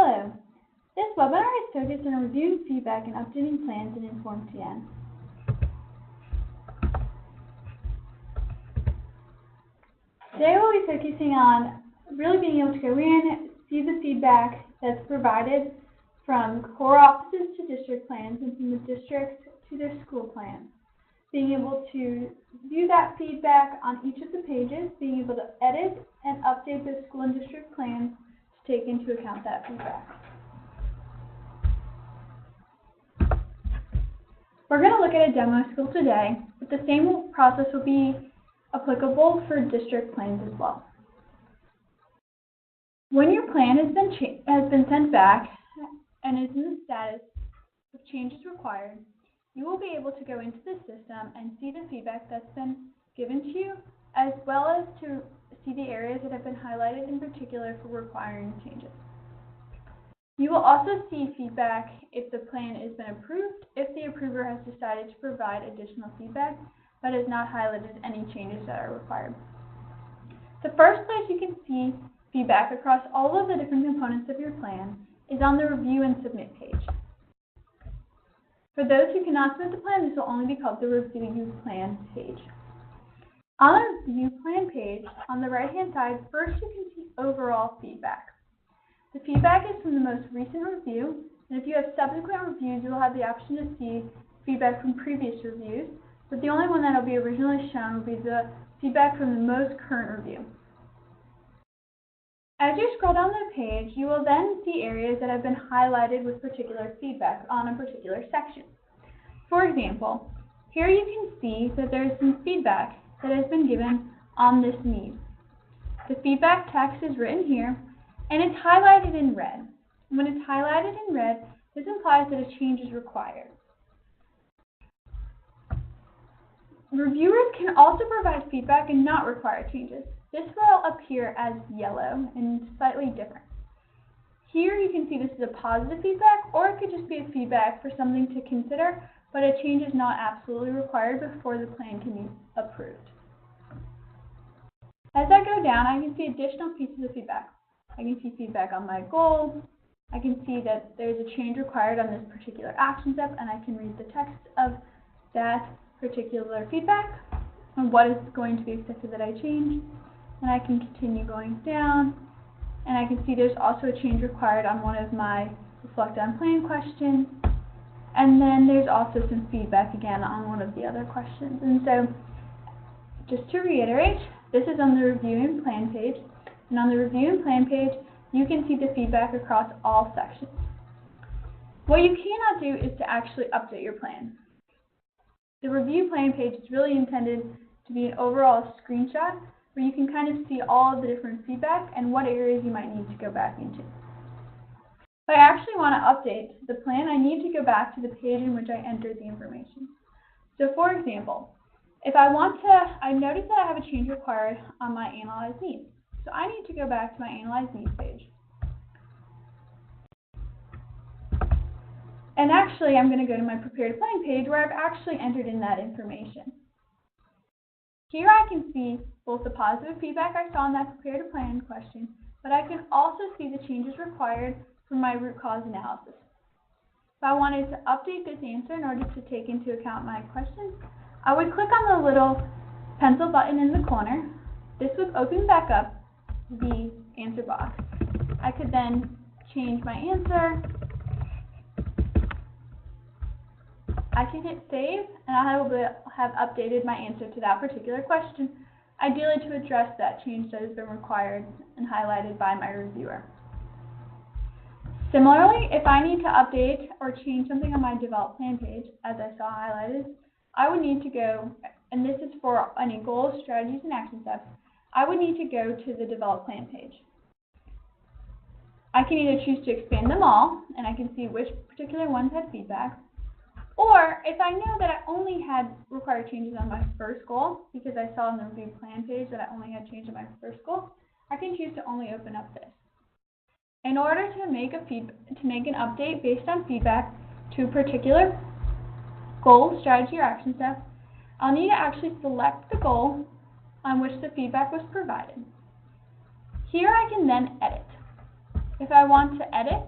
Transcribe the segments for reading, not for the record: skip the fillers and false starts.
Hello. This webinar is focused on reviewing feedback and updating plans in InformTN. Today we'll be focusing on really being able to go in, see the feedback that's provided from core offices to district plans and from the districts to their school plans. Being able to view that feedback on each of the pages, being able to edit and update the school and district plans to take into account that feedback. We're going to look at a demo school today, but the same process will be applicable for district plans as well. When your plan has been sent back and is in the status of changes required, you will be able to go into the system and see the feedback that's been given to you, as well as to see the areas that have been highlighted in particular for requiring changes. You will also see feedback if the plan has been approved, if the approver has decided to provide additional feedback, but has not highlighted any changes that are required. The first place you can see feedback across all of the different components of your plan is on the Review and Submit page. For those who cannot submit the plan, this will only be called the Review Plan page. On the Review Plan page, on the right-hand side, first you can see overall feedback. The feedback is from the most recent review, and if you have subsequent reviews, you will have the option to see feedback from previous reviews, but the only one that will be originally shown will be the feedback from the most current review. As you scroll down the page, you will then see areas that have been highlighted with particular feedback on a particular section. For example, here you can see that there is some feedback that has been given on this need. The feedback text is written here, and it's highlighted in red. When it's highlighted in red, this implies that a change is required. Reviewers can also provide feedback and not require changes. This will appear as yellow and slightly different. Here you can see this is a positive feedback, or it could just be a feedback for something to consider, but a change is not absolutely required before the plan can be approved. As I go down, I can see additional pieces of feedback. I can see feedback on my goal. I can see that there's a change required on this particular action step, and I can read the text of that particular feedback and what is going to be expected that I change. And I can continue going down, and I can see there's also a change required on one of my reflect on plan questions, and then there's also some feedback again on one of the other questions. And so, just to reiterate, this is on the Review and Plan page, and on the Review and Plan page, you can see the feedback across all sections. What you cannot do is to actually update your plan. The Review Plan page is really intended to be an overall screenshot where you can kind of see all of the different feedback and what areas you might need to go back into. If I actually want to update the plan, I need to go back to the page in which I entered the information. So for example, if I notice that I have a change required on my Analyze Needs. So I need to go back to my Analyze Needs page. And actually, I'm going to go to my Prepared Plan page where I've actually entered in that information. Here I can see both the positive feedback I saw in that Prepared Plan question, but I can also see the changes required from my root cause analysis. If I wanted to update this answer in order to take into account my questions, I would click on the little pencil button in the corner. This would open back up the answer box. I could then change my answer. I can hit save, and I will have updated my answer to that particular question, ideally to address that change that has been required and highlighted by my reviewer. Similarly, if I need to update or change something on my Develop Plan page, as I saw highlighted, I would need to go, and this is for any goals, strategies, and action steps, I would need to go to the Develop Plan page. I can either choose to expand them all, and I can see which particular ones had feedback, or if I know that I only had required changes on my first goal, because I saw on the Review Plan page that I only had changed on my first goal, I can choose to only open up this. In order to make an update based on feedback to a particular goal, strategy, or action step, I'll need to actually select the goal on which the feedback was provided. Here I can then edit. If I want to edit,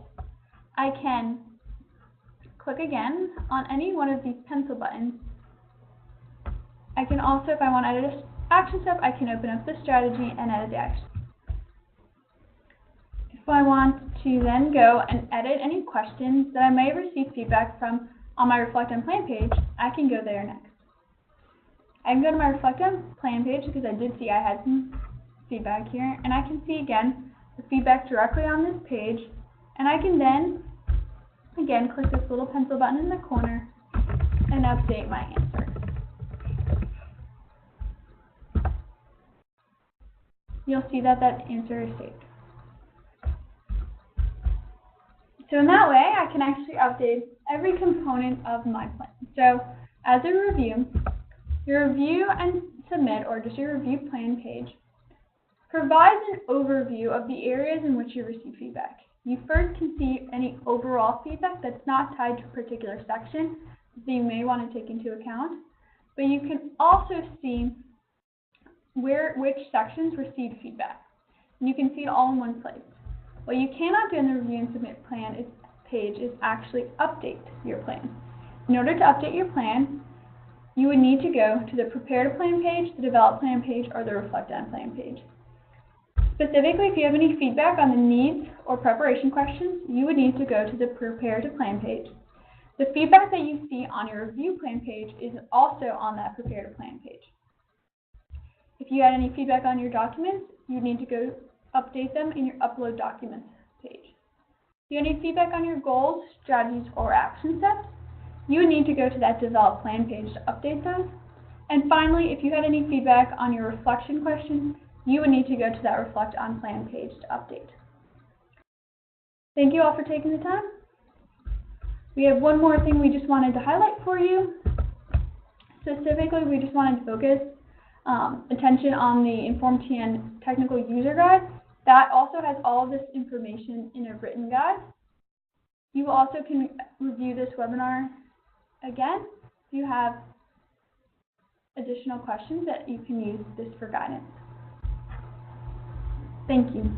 I can click again on any one of these pencil buttons. I can also, if I want to edit an action step, I can open up the strategy and edit the action. If I want to then go and edit any questions that I may receive feedback from on my Reflect on Plan page, I can go there next. I can go to my Reflect on Plan page because I did see I had some feedback here, and I can see again the feedback directly on this page, and I can then again click this little pencil button in the corner and update my answer. You'll see that that answer is saved. So in that way, I can actually update every component of my plan. So as a review, your review and submit, or just your review plan page, provides an overview of the areas in which you receive feedback. You first can see any overall feedback that's not tied to a particular section that you may want to take into account, but you can also see which sections received feedback. And you can see it all in one place. What you cannot do in the review and submit plan page is actually update your plan. In order to update your plan, you would need to go to the Prepare to Plan page, the Develop Plan page, or the Reflect on Plan page. Specifically, if you have any feedback on the needs or preparation questions, you would need to go to the Prepare to Plan page. The feedback that you see on your Review Plan page is also on that Prepare to Plan page. If you had any feedback on your documents, you need to go update them in your Upload Documents page. If you have any feedback on your goals, strategies, or action steps, you would need to go to that Develop Plan page to update those. And finally, if you had any feedback on your reflection questions, you would need to go to that Reflect on Plan page to update. Thank you all for taking the time. We have one more thing we just wanted to highlight for you. Specifically, we just wanted to focus attention on the InformTN Technical User Guide. That also has all of this information in a written guide. You also can review this webinar again if you have additional questions that you can use this for guidance. Thank you.